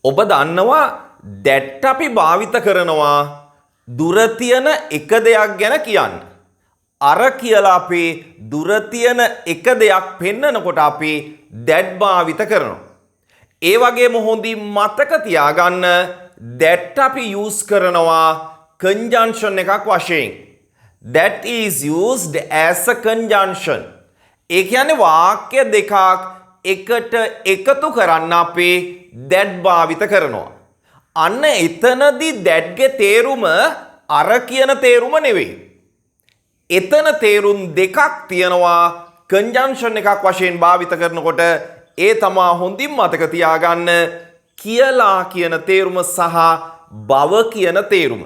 ඔබ දන්නවා that අපි භාවිත කරනවා දුර තියෙන එක දෙයක් ගැන කියන්න. අර කියලා අපි දුර තියෙන එක දෙයක් පෙන්නකොට අපි that භාවිත කරනවා. ඒ වගේම හොඳින් මතක තියාගන්න that අපි use කරනවා conjunction එකක් වශයෙන්. That is used as a conjunction. ඒ කියන්නේ වාක්‍ය දෙකක් එකට එකතු කරන්න අපි that භාවිත කරනවා. අන්න එතනදී that ගේ තේරුම අර කියන තේරුම නෙවෙයි. එතන තේරුම් දෙකක් තියෙනවා conjunction එකක් වශයෙන් භාවිත කරනකොට. ඒ තමා හොඳින් මතක තියාගන්න කියලා කියන තේරුම සහ බව කියන තේරුම.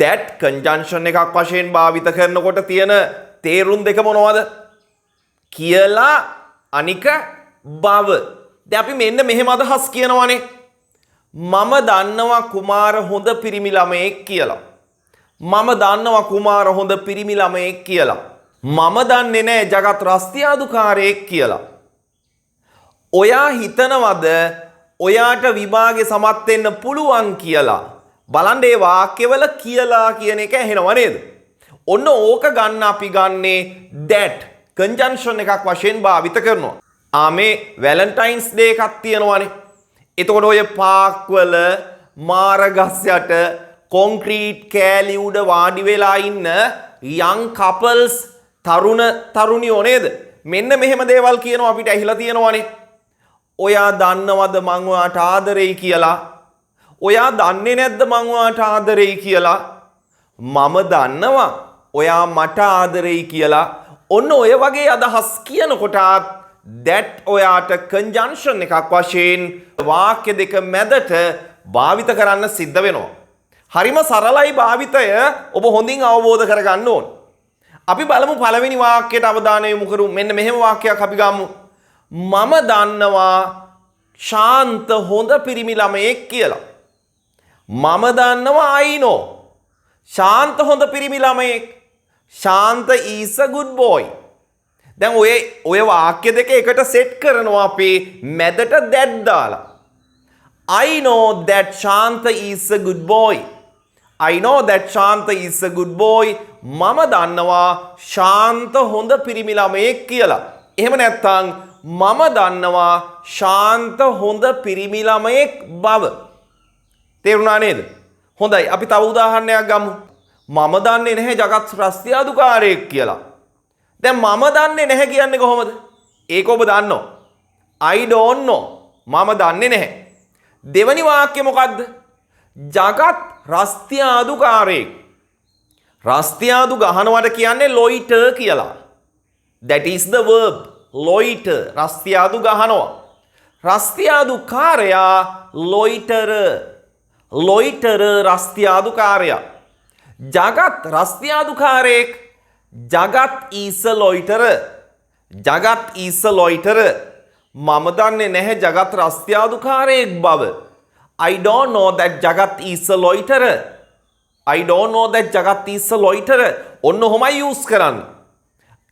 that conjunction එකක් වශයෙන් භාවිත කරනකොට තියෙන තේරුම් දෙක මොනවද? කියලා අනික බව. දැන් අපි මෙන්න මෙහෙම අදහස් කියනවානේ. මම දන්නවා කුමාර හොඳ පිරිමි ළමයෙක් කියලා. මම දන්නවා කුමාර හොඳ පිරිමි ළමයෙක් කියලා. මම දන්නේ නැහැ జగත් රස්තියාදුකාරයෙක් කියලා. ඔයා හිතනවද ඔයාට විභාගේ සමත් වෙන්න පුළුවන් කියලා? බලන්න මේ වාක්‍යවල කියලා කියන එක ඇහෙනව නේද? ඔන්න ඕක ගන්න අපි ගන්නේ that conjunction එකක් වශයෙන් භාවිත කරනවා. මේ වැලන්ටයින්ස් ඩේ එකක් තියෙනවානේ. එතකොට ඔය පාක් වල මාරගස් යට කොන්ක්‍රීට් කෑලි උඩ වාඩි වෙලා ඉන්න young couples තරුණ තරුණියෝ නේද? මෙන්න මෙහෙම දේවල් කියනවා අපිට ඇහිලා තියෙනවානේ. ඔයා දන්නවද මං ඔයාට ආදරෙයි කියලා? ඔයා දන්නේ නැද්ද මං ඔයාට ආදරෙයි කියලා? මම දන්නවා ඔයා මට ආදරෙයි කියලා. ඔන්න ඔය වගේ අදහස් කියනකොට that ඔයාට conjunction එකක් වශයෙන් වාක්‍ය දෙක මැදට භාවිත කරන්න සිද්ධ වෙනවා. හරිම සරලයි භාවිතය ඔබ හොඳින් අවබෝධ කරගන්න ඕන. අපි බලමු පළවෙනි වාක්‍යයට අවධානය යොමු කරමු. මෙන්න මෙහෙම වාක්‍යයක් අපි ගමු. මම දන්නවා ශාන්ත හොඳ පිරිමි ළමයෙක් කියලා. මම දන්නවා I know ශාන්ත හොඳ පිරිමි ළමයෙක්. ශාන්ත is a good boy. දැන් ඔය වාක්‍ය දෙක එකට සෙට් කරනවා අපි මැදට that දාලා. I know that Shanta is a good boy. I know that Shanta is a good boy. මම දන්නවා ශාන්ත හොඳ පිරිමි ළමයෙක් කියලා. එහෙම නැත්නම් මම දන්නවා ශාන්ත හොඳ පිරිමි ළමයෙක් බව. තේරුණා නේද? හොඳයි අපි තව උදාහරණයක් ගමු. මම දන්නේ නැහැ జగත් රස්තියාදුකාරයෙක් කියලා. දැන් මම දන්නේ නැහැ කියන්නේ කොහොමද? ඒක ඔබ දන්නෝ. I don't know. මම දන්නේ නැහැ. දෙවනි වාක්‍ය මොකද්ද? జగත් රස්තියාදුකාරයෙක්. රස්තියාදු ගහනවට කියන්නේ loiter කියලා. That is the verb. loiter. රස්තියාදු ගහනවා. රස්තියාදුකාරයා loiterer. loiterer රස්තියාදුකාරයා. జగත් රස්තියාදුකාරයෙක්. జగත් is a loiterer. జగත් is a loiterer. මම දන්නේ නැහැ జగත් රස්තියාදුකාරයෙක් බව. I don't know that జగත් is a loiterer. I don't know that జగත් is a loiterer. ඔන්න ඔහොමයි යූස් කරන්න.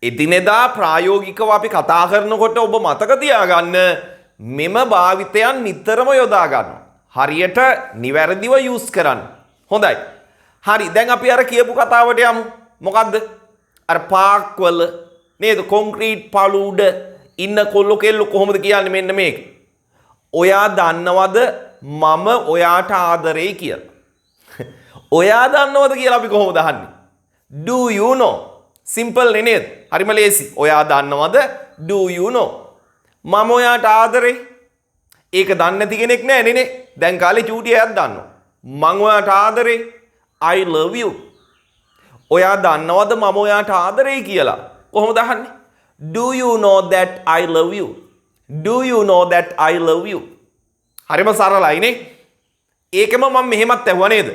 එදිනෙදා ප්‍රායෝගිකව අපි කතා කරනකොට ඔබ මතක තියාගන්න මෙම භාවිතයන් නිතරම යොදා ගන්න. හරියට නිවැරදිව යූස් කරන්න. හොඳයි. හරි දැන් අපි අර කියපු කතාවට යමු. මොකද්ද? අර පාක් වල නේද කොන්ක්‍රීට් පළු උඩ ඉන්න කොල්ලෝ කෙල්ලෝ කොහොමද කියන්නේ මෙන්න මේක. ඔයා දන්නවද මම ඔයාට ආදරෙයි කියලා? ඔයා දන්නවද කියලා අපි කොහොමද අහන්නේ? Do you know? simple නේද? හරිම ලේසි. ඔයා දන්නවද? Do you know? මම ඔයාට ආදරෙයි. ඒක දන්නේ නැති කෙනෙක් නෑ නේ. දැන් කාලේ චූටි අයත් දන්නවා. මම ඔයාට ආදරෙයි. I love you. ඔයා දන්නවද මම ඔයාට ආදරෙයි කියලා? කොහොමද අහන්නේ? Do you know that I love you? Do you know that I love you? හරිම සරලයි නේ. ඒකම මම මෙහෙමත් ඇහුවා නේද?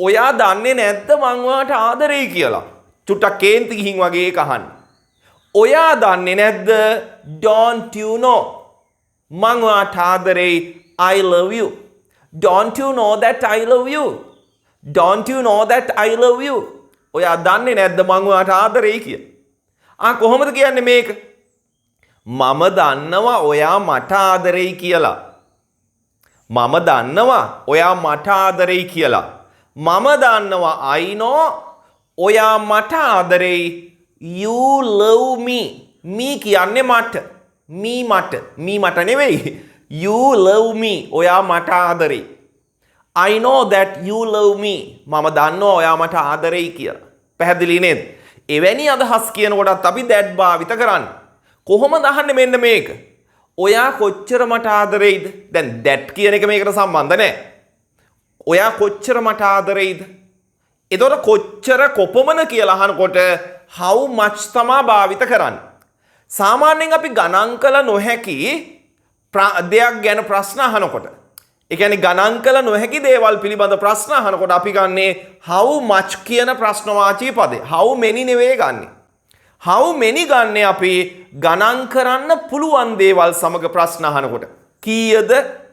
ඔයා දන්නේ නැද්ද මං ඔයාට ආදරෙයි කියලා? චුට්ටක් කේන්ති ගිහින් වගේ ඒක අහන්නේ. ඔයා දන්නේ නැද්ද? Don't you know? මං ඔයාට ආදරෙයි. I love you. Don't you know that I love you? Don't you know that I love you? ඔයා දන්නේ නැද්ද මං ඔයාට ආදරෙයි කියලා? කොහොමද කියන්නේ මේක? මම දන්නවා ඔයා මට ආදරෙයි කියලා. මම දන්නවා ඔයා මට ආදරෙයි කියලා. මම දන්නවා I know ඔයා මට ආදරෙයි. You love me. me කියන්නේ මට. me මට නෙවෙයි. You love me. ඔයා මට ආදරෙයි. I know that you love me. මම දන්නවා ඔයා මට ආදරෙයි කියලා. පැහැදිලි නේද? එවැනි අදහස් කියනකොටත් අපි that භාවිත කරන්නේ. කොහොමද අහන්නේ මෙන්න මේක? ඔයා කොච්චර මට ආදරෙයිද? දැන් that කියන එක මේකට සම්බන්ධ නැහැ. ඔයා කොච්චර මට ආදරෙයිද? එතකොට කොච්චර කොපමණ කියලා අහනකොට how much තමා භාවිත කරන්නේ. සාමාන්‍යයෙන් අපි ගණන් කළ නොහැකි දෙයක් ගැන ප්‍රශ්න අහනකොට, ඒ කියන්නේ ගණන් කළ නොහැකි දේවල් පිළිබඳ ප්‍රශ්න අහනකොට අපි ගන්නේ how much කියන ප්‍රශ්නවාචී පදේ. how many නෙවෙයි ගන්නෙ. how many ගන්නේ අපි ගණන් කරන්න පුළුවන් දේවල් සමග ප්‍රශ්න අහනකොට. කීයද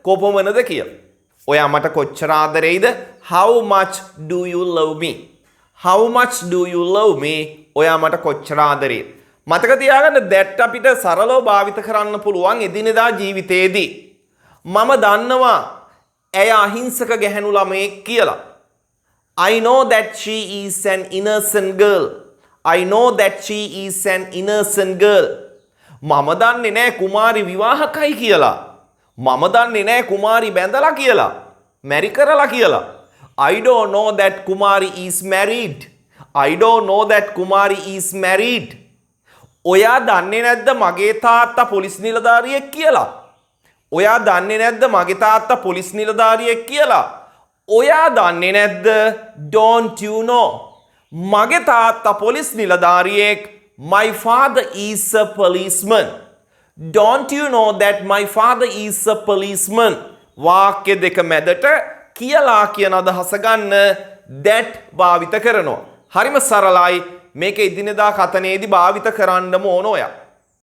කොපමණද කියලා. ඔයා මට කොච්චර ආදරෙයිද? How much do you love me? How much do you love me? ඔයා මට කොච්චර ආදරෙයිද? මතක තියාගන්න that අපිට සරලව භාවිත කරන්න පුළුවන් එදිනෙදා ජීවිතේදී. මම දන්නවා ඇය අහිංසක ගැහැණු ළමයෙක් කියලා. I know that she is an innocent girl. I know that she is an innocent girl. මම දන්නේ නැහැ කුමාරි විවාහකයි කියලා. මම දන්නේ නැහැ කුමාරි බැඳලා කියලා. මැරි කරලා කියලා. I don't know that Kumari is married. I don't know that Kumari is married. ඔයා දන්නේ නැද්ද මගේ තාත්තා පොලිස් නිලධාරියෙක් කියලා? ඔයා දන්නේ නැද්ද මගේ තාත්තා පොලිස් නිලධාරියෙක් කියලා? ඔයා දන්නේ නැද්ද don't you know මගේ තාත්තා police නිලධාරියෙක්? My father is a policeman. Don't you know that my father is a policeman? වාක්‍ය දෙක මැදට කියලා කියන අදහස ගන්න that භාවිත කරනවා. හරිම සරලයි. මේක එදිනෙදා කතනයේදී භාවිත කරන්නම ඕන ඔයා.